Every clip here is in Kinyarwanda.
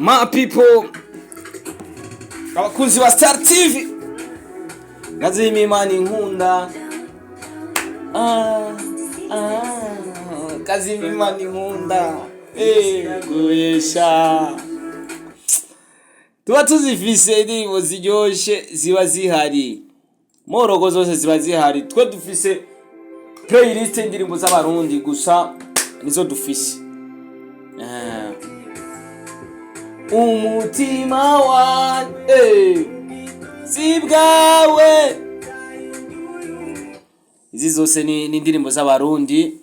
My people, abakunzi wa Star TV, nazimi imani nkunda, kazimi imani nkunda, goyesha. Tuba tuzifise indirimbo ziryoshe ziba zihari, morogo zose ziba zihari. Twe dufise playlist indirimbo z'abarundi gusa nizo dufise. Umutima wanjye si bwawe. Izi zose ni indirimbo z'abarundi.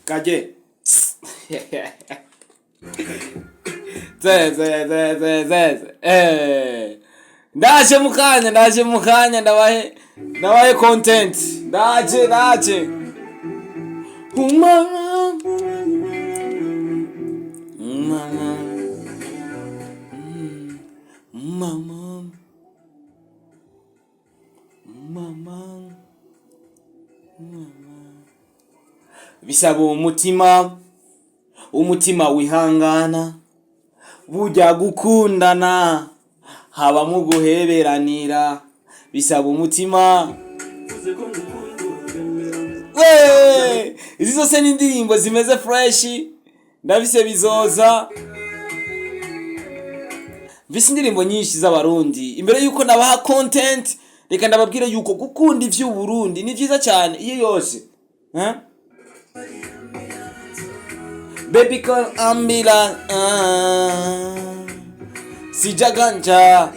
Kaje. Ndaje mukanya ndabahe content. Ndaje. Mama. Bisaba umutima wihangana, burya gukundana habamo guheberanira. Bisaba umutima. Izi zose ni indirimbo zimeze fresh, ndabise bizoza. Visi indirimbo nyinshi z'abarundi. Imbere yuko nabaha content, reka ndababwira yuko gukunda ivyo Burundi ni vyiza cyane iyo yose. Baby call ambila, sijaganja.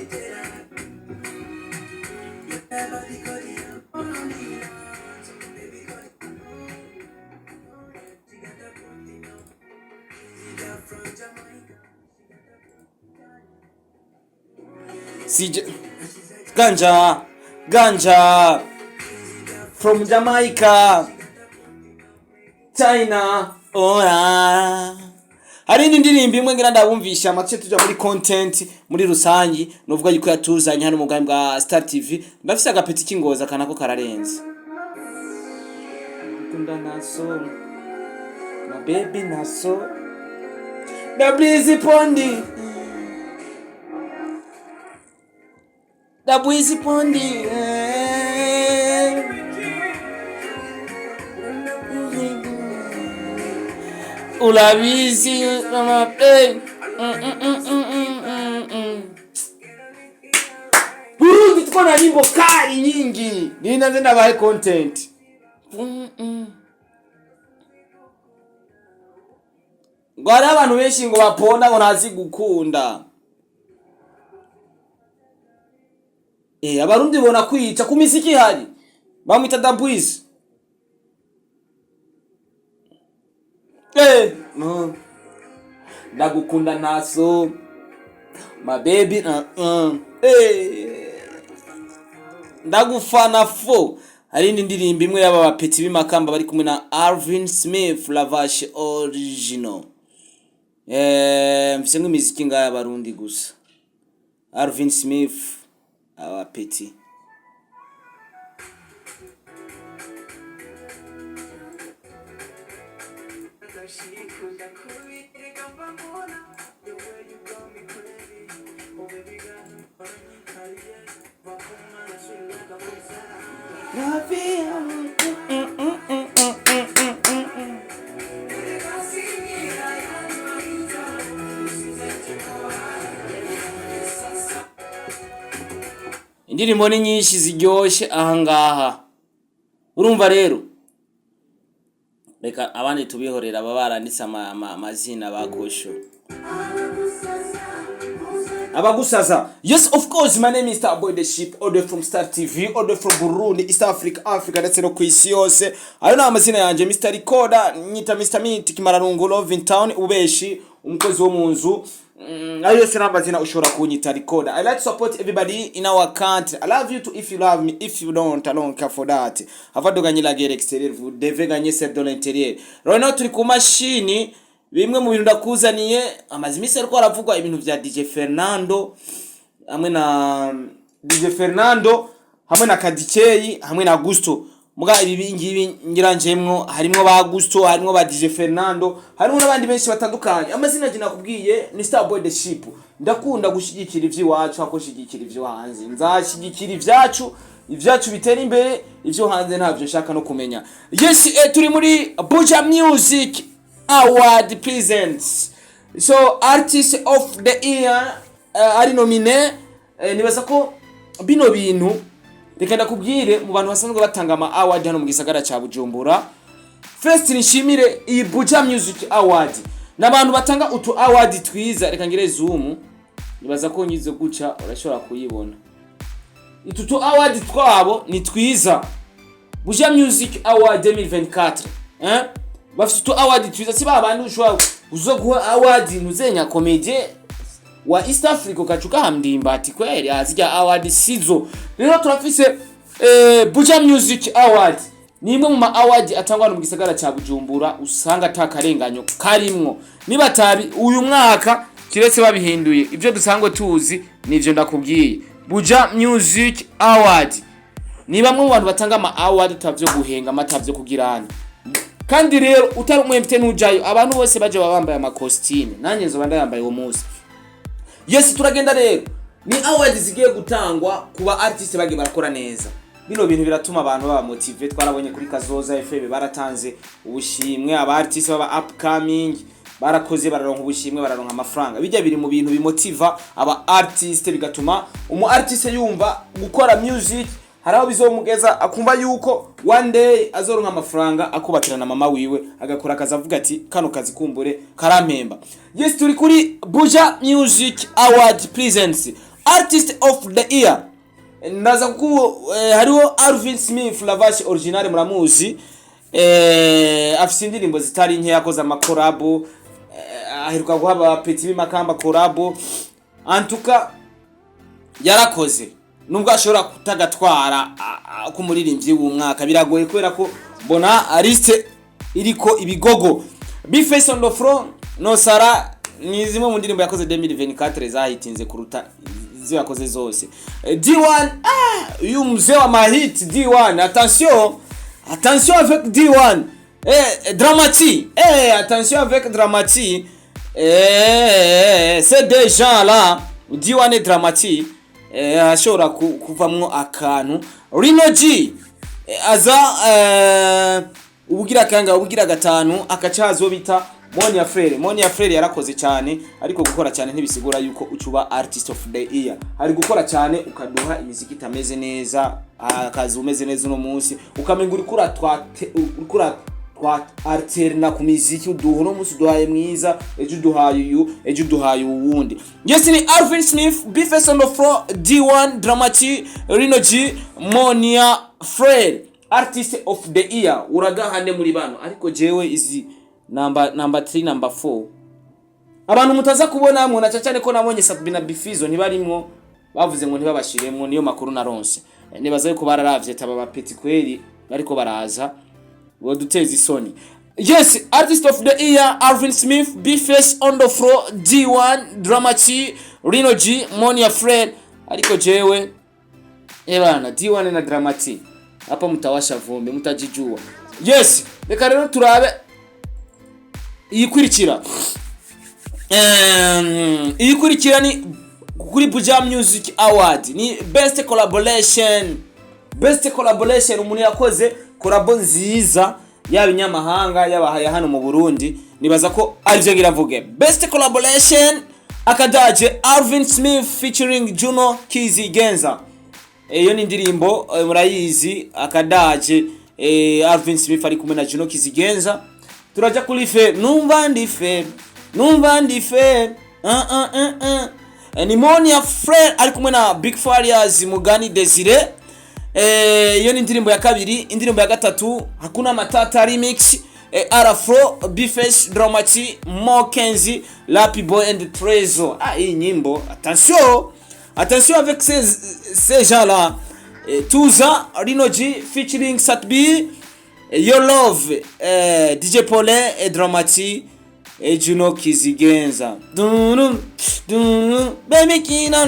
Ganja from Jamaica, China. Hari indirimbo imwe ngira ndabumvisha amace tuja muri content muri rusangi novuga yuko yatuzanye hano mu bwami bwa Star TV. Ndafise agapeti kingoza kanako kararenze. Kunda naso na baby naso da breezy pondi ulabizi mama play. Burundi tuko na nyimbo kali nyingi. Ninaanza ndabahe content. Ngwara abantu benshi ngo baponda ngo ntazi gukunda. Abarundi bona kwica ku misiki hari. Bamwita dabwiz. Ndagukunda naso my baby. Ndagufana fo. Hari indirimbo imwe y'aba bapeti b'imakamba bari kumwe na Alvin Smith Lavash original. Mfise nk'imiziki ngaya Barundi gusa. Alvin Smith abapeti. Indirimbo ni nyinshi ziryoshe ahangaha. Urumva rero, reka abandi tubihorera babaranditse amazina bakosho. Abagusaza. Yes, of course, my name is Starboy the Ship, all the from Star TV, all the from Burundi, East Africa, ndetse no kwisi yose. Ayo na amazina yanje Mr. Recorder, nyita Mr. Mint Kimararungu Love in Town, ubeshi umukozi wo munzu. Ayo se nambazina ushobora kunyita Recorder. I like to support everybody in our country. I love you too if you love me. If you don't, I don't care for that. Avado gagner la guerre extérieure, vous devez gagner celle de l'intérieur. Rero turi ku mashini bimwe mu bintu ndakuzaniye amazimisi ariko aravugwa ibintu vya DJ FERNANDO hamwe DJ Fernando hamwe na KADIE hamwe na Gusto. Muga ibi ngibi ngiranjemwo harimo ba Gusto, harimo ba DJ Fernando, harimo nabandi benshi batandukanye. Amazina je nakubwiye ni Starboy the Ship. Ndakunda gushigikira ivyiwacu akoshigikira ivyo hanze. Nzashigikira ivyacu bitera imbere, ivyo hanze ntavyo nshaka no kumenya. Yes, turi muri Buja Music Award presents. So Artist of the Year ari nomine, nibaza ko bino bintu reka ndakubwire mu bantu basanzwe batanga ama award hano mu gisagara ca Bujumbura. First nishimire iyi Buja Music Award. Nabantu batanga utu award twiza, reka ngire zoom. Nibaza ko nyize guca urashobora kuyibona. Itutu award twabo ni twiza. Buja Music Award 2024. Bafite utu award twiza, si babandi ushobora uzoguha award ntuzenya comedie wa East Africa kacuka hamdimba ati kweli azija award sizo. Rero turafise Buja Music Award ni imwe mu ma award atangwa mu gisagara ca Bujumbura usanga atakarenganyo karimwo. Niba tabi uyu mwaka kiretse babihinduye ibyo dusangwe tuzi nivyo ndakubwiye. Buja Music Award ni bamwe mu bantu batanga ama award tavyo guhenga matavyo kugirana. Kandi rero utari umwemte nujayo abantu bose baje babambaye ama costume nanye nzo bandayambaye uwo munsi. Yes, turagenda rero ni award zigiye gutangwa kuba artist bage barakora neza. Bino bintu biratuma abantu baba motive. Twarabonye kuri Kazoza FM baratanze ubushimwe, aba artist baba upcoming barakoze bararonka ubushimwe, bararonka amafaranga. Bijya biri mu bintu bimotiva aba artist, bigatuma umu artist yumva gukora music haraho bizomugeza akumva yuko one day azoronka amafaranga akubakirana mama wiwe agakora akazi avuga ati kano kazi kumbure karampemba. Yes, turi kuri Buja Music Award presents Artist of the Year. Ndaza ku hariho Alvin Smith Lavash original muramuzi, afise indirimbo zitari nke yakoze amakorabo, aheruka guhaba Petit Bimakamba korabo. Antuka yarakoze nubwo ashobora kutagatwara kumuririmbyi w'umwaka biragoye kubera ko mbona ariste iriko ibigogo. Be face on the front no Sara ni zimwe mu ndirimbo yakoze 2024 zahitinze kuruta izo yakoze zose. D1 uyu mzee wa mahit D1, attention avec D1. Dramatique, attention avec Dramatique. C'est des gens là D1 et Dramatique. Ashobora kuvamwo akantu. Riraguy aza ubugira gatanu akacazo bita Monia Frere yarakoze cyane, ariko gukora cyane ntibisigura yuko ucuba Artist of the Year. Hari gukora cyane ukaduha imiziki itameze neza, akazi umeze neza no munsi ukamenga ukura alterna ku miziki uduho no munsi duhaye mwiza, ejo duhaye uwundi. Yes, ni Alvin Smith, Be Face on the Floor, D1, Dramatique, Riraguy, Monia Frere, Artist of the Year. Uragahande muri bano, ariko jewe izi number 3 number 4 abantu mutaza kubona mwo na cyane ko nabonye Sabina Bifizo ntibarimwo, bavuze ngo ntibabashiremwo, niyo makuru naronse. Nibaza yuko bararavye taba ba Petit kweli ariko baraza boduteza isoni. Yes, Artist of the Year Alvin Smith, Be Face on the Floor, D1, Dramatique, Riraguy, Monia Frere. Ariko jewe ebana D1 na Dramatique hapa mtawasha vumbi mutajijua. Yes, reka rero turabe iyikurikira ni kuri Buja Music Award ni best collaboration umuntu yakoze collabo nziza y'abanyamahanga y'abahaye hano mu Burundi. Nibaza ko arivyo ngiravuge best collaboration akadaje Alvin Smith featuring Juno Kizigenza. Iyo ni ndirimbo murayizi akadaje Alvin Smith ari kumwe na Juno Kizigenza. Turaja kuri fe numva ndife ni Monia Frere ari kumwe na Big Farias Mugani Desire. Iyo ni indirimbo ya kabiri. Indirimbo ya gatatu Hakuna Matata remix, Arafro, Be Face, Dramatique, Mokenzi, Lappy Boy and Trezor. Hii nyimbo attention avec ces gens là. Tuza Riraguy featuring Satbi, Your Love, DJ Paulin et Dramatique et Juno Kizigenza. Baby kina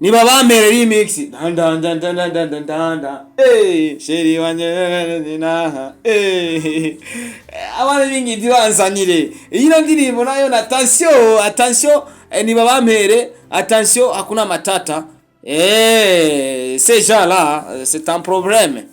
niba bamere remix sheri wanje naha abana bingidi banzanire ino ndirimbo nayo na attention niba bamere attention hakuna matata c'est déjà là c'est un problème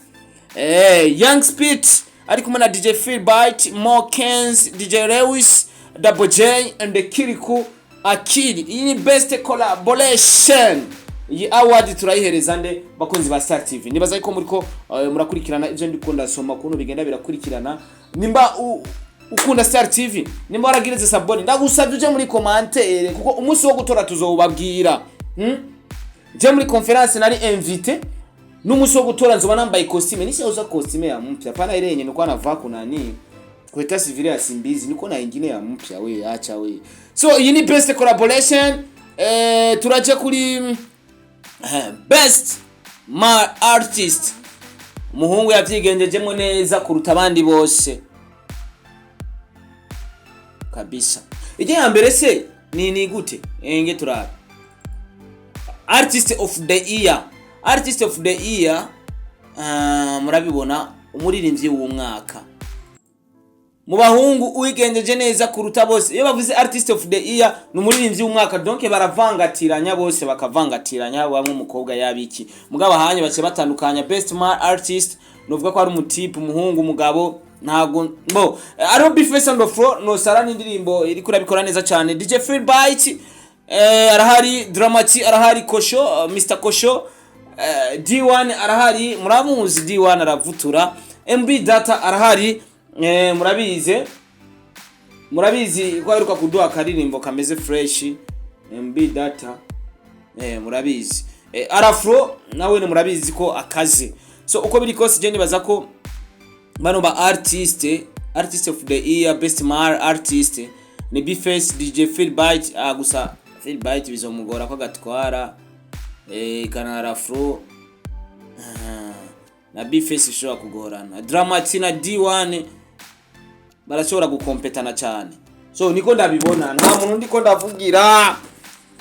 Young Speed ari kumwe na DJ Feelbite, More Kens, DJ Lewis, Double J and the Kiriku Akili. Iyi ni best collaboration. Iyi award turayihereza nde bakunzi ba Star TV. Nibaza ko muriko murakurikirana ivyo ndikunda soma kuno bigenda birakurikirana. Nimba ukunda Star TV, nimba waragireze sabone ndagusabye uje muri commentaire kuko umunsi wo gutora tuzobabwira. Je muri conference nari invité n'umusi wo gutora nzoba nambaye costume nisha uza costume ya mpya pana irenye nuko anava kunani kweta civile ya Simbizi niko na ingine ya mpya we acha we. So iyi ni best collaboration turaje kuri best male artist umuhungu yavyigendejemo neza kuruta abandi bose kabisa. Ije ya mbere se ni gute enge turaba artist of the year. Artist of the year murabibona umuririmbyi w'umwaka mu bahungu uwigendeje neza kuruta bose. Iyo bavuze artist of the year n'umuririmbyi w'umwaka donc baravangatiranya bose bakavangatiranya bamwe umukobwa yabiki mugabo hanye bace batandukanya best male artist novuga ko ari umutipe umuhungu umugabo ntago bo ari Bifeso on the floor no sarani indirimbo iri kurabikora neza cyane. DJ Feelbite arahari, Dramati arahari, Kosho Mr Kosho D1 arahari muramuzi D1 aravutura, MB Data arahari murabizi ko aheruka kuduha karirimbo kameze fresh MB Data murabizi Arafro nawe ne murabizi ko akaze. So uko biri kose je nibaza ko bano ba artist of the year best male artist ni Bifeso, DJ Feelbite gusa Feelbite bizomugora ko gatwara kana Arafro na Bifeso ishobora kugorana. Dramati na D1 barashobora gukompetana cyane. So niko ndabibona nta muntu ndiko ndavugira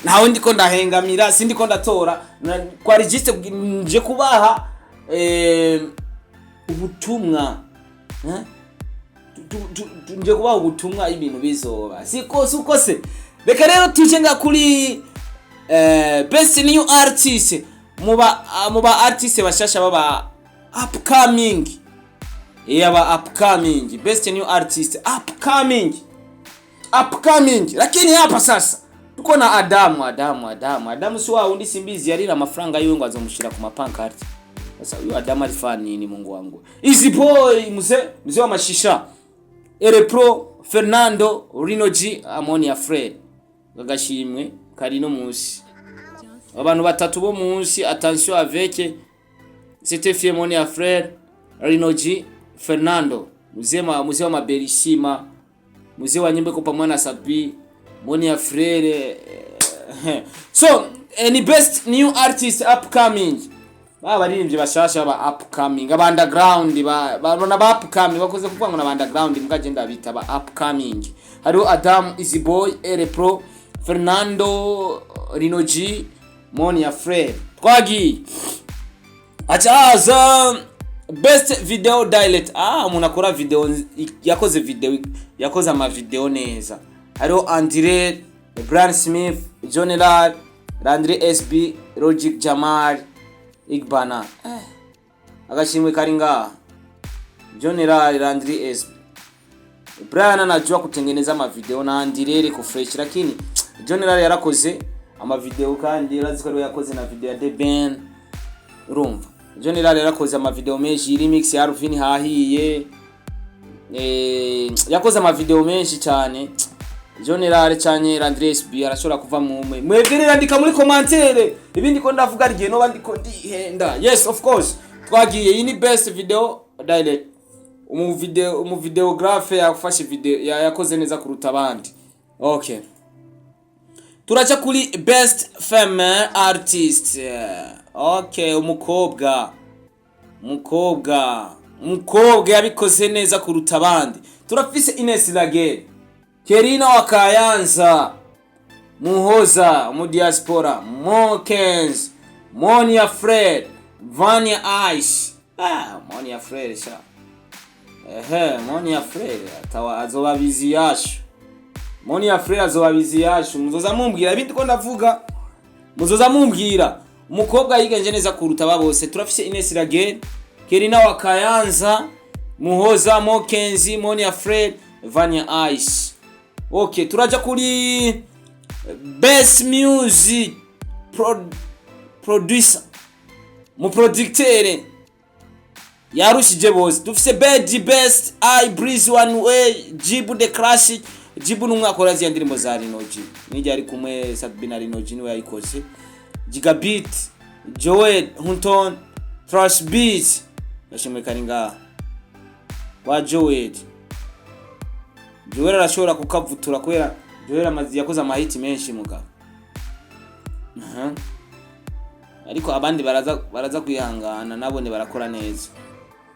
naho ndiko ndahengamira sindiko ndatora kwa register nje kubaha ubutumwa nje kubaha ubutumwa ibintu bizoba siko se. Reka rero tujenga kuri best new artist muba artist bashasha baba upcoming upcoming best new artist upcoming lakini hapa sasa tuko na Adamu si wa undi Simbizi yarira amafaranga yiwe ngo azomushira ku mapankart. Sasa uyu Adamu alifanya nini Mungu wangu? Easy boy mzee wa mashisha Pro Fernando Rinoji Amonia Fred gagashimwe kari no munsi abantu batatu bo munsi. Attention avec c'était fait Amonia Fred Rinoji Fernando mzee wa maberishima mzee wa nyimbo kwa mwana Sabi Amonia Fred. So any best new artist upcoming baririmbye bashasha ba upcoming aba underground barona ba upcoming bakoze kuvuga ngo na underground mugagenda bita ba upcoming. Hariho Adam Easy Boy Pro Fernando Rinoji Amonia Fred twagi achaza best video dialect umuntu akora video yakoze ama video neza. Hariho Andre Brian Smith General Landry SB Logic Jamal Ibara agashimwe karinga General Landry SB Brian anajua kutengeneza ama video na Andre ko fresh lakini General yarakoze ama video kandi raziko yakoze na video ya The Ben urumva. General yarakoze ama video menshi remix ya Alvin hahiye yakoze ama video menshi cyane. General cyane Landry SB arashobora kuva mu mwebwe randika muri commentaire ibindi ko ndavuga rigiye no bandiko ndihenda. Yes of course twagiye iyi ni best video direct umu videographer yafashe video yakoze neza kuruta abandi. Okay turacha kuri best female artist. Okay umukobwa yabikoze neza kuruta abandi. Turafise Ines Lagere Kerina wa Kayanza Muhoza mu diaspora, Mokens, Monia Fred, Vania Ice. Monia Fred sha. Monia Fred atawa azobabizi yashu. Monia Fred azobabizi yashu. Muzoza mumbwira ibindi ko ndavuga. Muzoza mumbwira umukobwa yigenje neza kuruta babose. Turafise Ines Riraguy, Kerina wa Kayanza, Muhoza, Mokenzi, Monia Fred, Vania Ice. Okay, turaja kuri best music producer mu producteur yarushije bose. Dufise best I breeze one way, Jibu the classic. Jibu numwakora zi ndirimbo za Rinoji nijye ari kumwe Sabina Rinoji niwe yayikoze. Gigabit, Joel Hunton, Trash Beat yashimwe karinga wa Joel arashobora kukavutura kwera. Joel amazi yakoze amahiti menshi muga. Ariko abandi baraza kwihangana nabone barakora neza.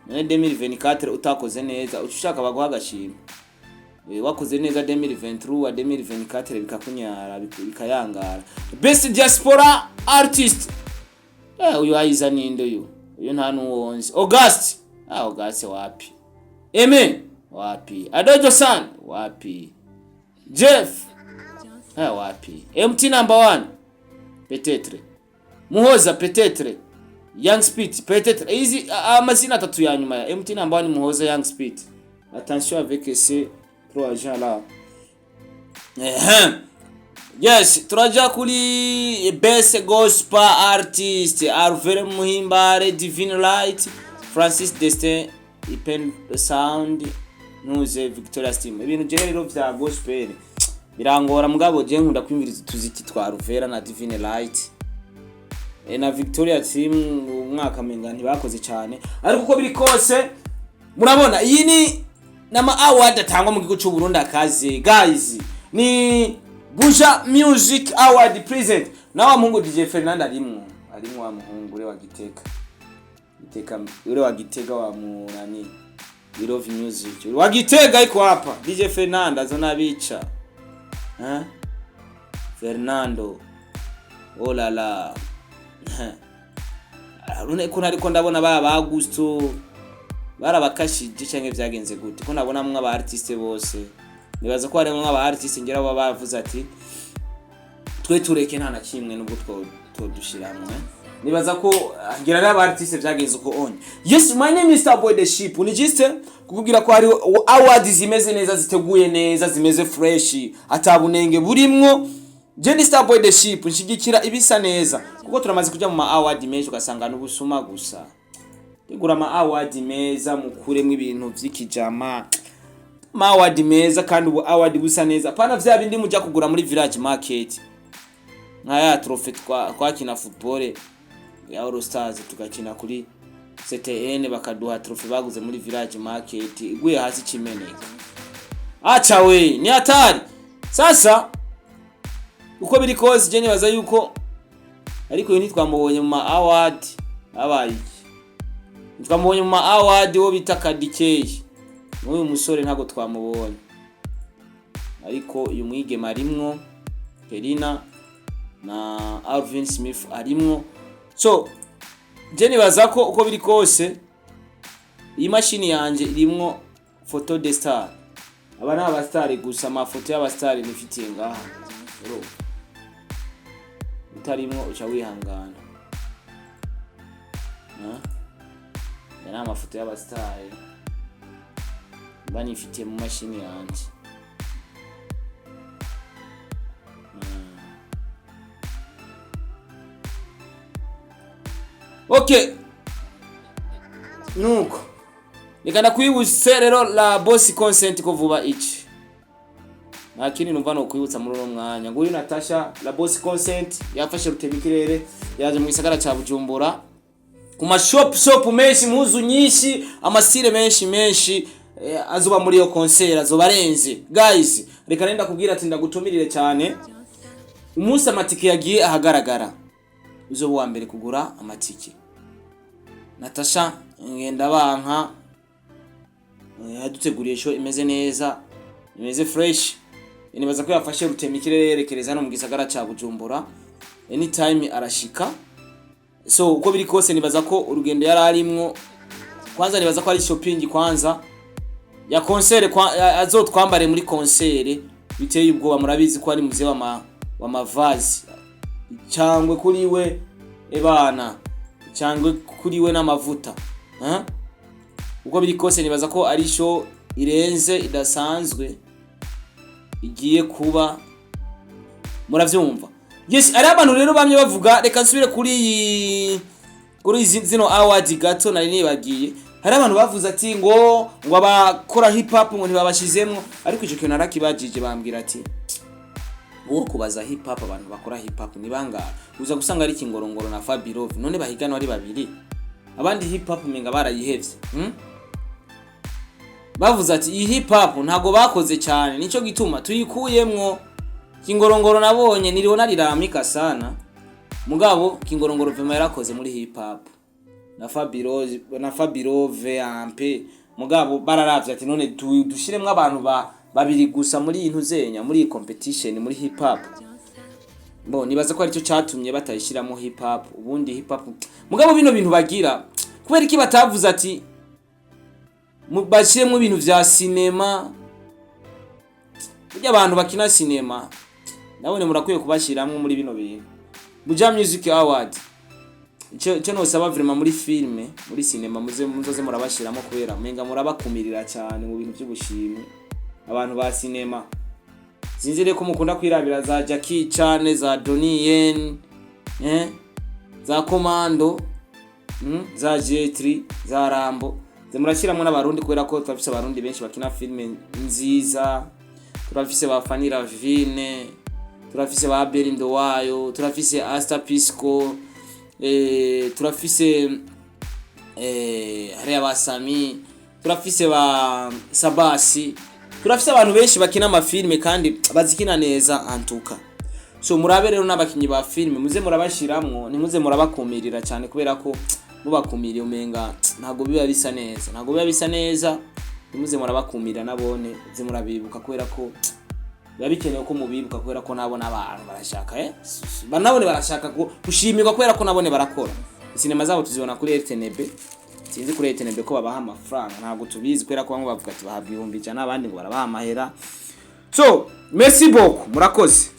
None 2024 utakoze neza ushaka baguha agashimwe. Wakoze neza 2023 wa 2024 bikakunyara bikayangara. Best diaspora artist. Uyu ayiza nindo uyu nta nuwonzi. August wapi? Amen wapi? Adojo San wapi? Jeff wapi? MT number 1 peut-être. Muhoza peut-être. Young Speed peut-être. Easy amazina atatu ya nyuma ya MT number 1 Muhoza Young Speed. Attention avec ces trois gens là. Yes, turaja kuri best gospel artist Alvin Muhimbare, Divine Light, Francis Destin, Ipen Sound, Nuze Victoria Steam. Ibintu rero vya gospel birangora mugabo je nkunda kwimviriza tuziti twa Alvera na Divine Light. Na Victoria Team umwaka menga ntibakoze cyane ariko uko biri kose murabona iyi ni nama award atangwa mu gihugu cy'u Burundi akaze guys ni Buja Music Award present na wa muhungu DJ FERNANDO arimwo wa muhungu ure wa Gitega wa munani We Love Music wa Gitega iko hapa DJ FERNANDO azona bica FERNANDO oh la la rune kuna ariko ndabona ba Augusto barabakashije cyangwa byagenze gute ko nabona mwe aba artiste bose nibaza ko ari mwe aba artiste ngera baba bavuze ati twe tureke nta na kimwe nubwo two dushiramwe nibaza ko ngira n'aba artiste byagenze uko on. Yes, my name is Boy the Ship unigiste kukubwira ko hari awards zimeze neza ziteguye neza zimeze fresh atabunenge burimwo. Jenny Boy the Ship nshigikira ibisa neza kuko turamaze kujya mu ma award menshi ugasanga n'ubusuma gusa. Igura ma award meza mukuremo ibintu vy'ikijama ma award meza kandi ubu award busa neza pana vya bindi mujya kugura muri village market nkaya trophy kwa kina football ya All Stars tugakina kuri CTN bakaduha trophy baguze muri village market iguye hasi kimeneka. Acha we ni hatari sasa uko biri koze je nibaza yuko ariko yini twamubonye mu ma award abaye twamubonye mu ma award wo bita KADIE n'uyu musore ntago twamubonye ariko uyu mwige marimwo Perina na Alvin Smith arimwo. So je nibaza ko uko biri kose iyi machine yanje irimwo photo de star abana aba star gusa amafoto y'aba star nifitiye ngaha utarimwo uca wihangana yana amafoto y'aba star bani ifitiye mu machine yanje. Okay nuko nikana kwibutsa rero la boss consent ko vuba iki nakini numva no kwibutsa muri uno mwanya Nguyu Natasha la boss consent yafashe rutemikirere yaje mu gisagara ca Bujumbura ku ma shop menshi muzu nyinshi amasire menshi azuba muri yo concert azobarenze. Guys reka nenda kubwira ati ndagutumirire cyane umunsi amatike yagiye ahagaragara uzo wa mbere kugura amatike. Natasha ngenda banka yaduteguriye show imeze neza imeze fresh nibaza ko yafashe rutemikire yerekereza no mu gisagara ca Bujumbura anytime arashika. So uko biri kose nibaza ko urugendo yari arimwo, kwanza nibaza ko ari shopping kwanza ya concert azotwambare muri concert biteye ubwoba. Murabizi ko ari muze wa mavazi cyangwe kuri we ebana cyangwe kuri we n'amavuta uko biri kose nibaza ko ari show irenze idasanzwe igiye kuba, muravyumva. Yes, ari abantu rero bamye bavuga, reka nsubire kuri zino award gato nari nibagiye. Hari abantu bavuze ati ngo abakora hip hop ngo ntibabashizemwo, ariko ico kintu narakibajije bambwira ati uwo kubaza hip hop abantu bakora hip hop ni bangahe, uza gusanga ari Kingorongoro na Fabirov, none bahigana ari babiri, abandi hip hop menga barayihevye. Bavuze ati iyi hip hop ntago bakoze cyane, nico gituma tuyikuyemwo. Kingorongoro nabonye niriho nariramika sana, mugabo Kingorongoro vema yarakoze muri hip hop na Fabirov ampe, mugabo bararavye ati none dushiremwe abantu babiri gusa muri intu zenya muri competition muri hip hop. Bo nibaza ko ari cyo catumye batayishiramo hip hop. Ubundi hip hop mugabo bino bintu bagira kubera iki batavuze ati bashiremo ibintu vya cinema. Burya abantu bakina cinema nabone murakwiye kubashiramwe muri bino bintu. Buja Music Award cyo no saba vraiment muri filme muri cinema muzoze murabashiramo kubera menga murabakumirira cyane mu bintu by'ubushimwe abantu ba cinema. Zinzire ko mukunda kwirabira za Jackie Chan, za Donnie Yen, za Commando, za J3, za Rambo. Zemurashiramo n'abarundi kubera ko turafise abarundi benshi bakina filme nziza. Turafise ba Fanny Ravine, turafise ba Berindo wayo, turafise Asta Pisco, turafise hariya ba Sami, turafise ba Sabasi, turafise abantu benshi bakina amafilme kandi bazikina neza antuka. So murabe rero n'abakinyi ba filme muze murabashiramwo, nimuze murabakumirira cyane kubera ko mubakumiriye umenga ntago biba bisa neza. Nimuze murabakumira nabone ze murabibuka kubera ko babikenewe ko mubibuka kubera ko nabone abantu barashaka banabone barashaka gushimirwa kubera ko nabone barakora. Sinema zabo tuzibona kuri RTNB, sinzi kuri RTNB ko babaha amafaranga, ntago tubizi kubera ko bamwe bavuga ati bahabwa 100 n'abandi ngo barabaha amahera. So merci beaucoup, murakoze.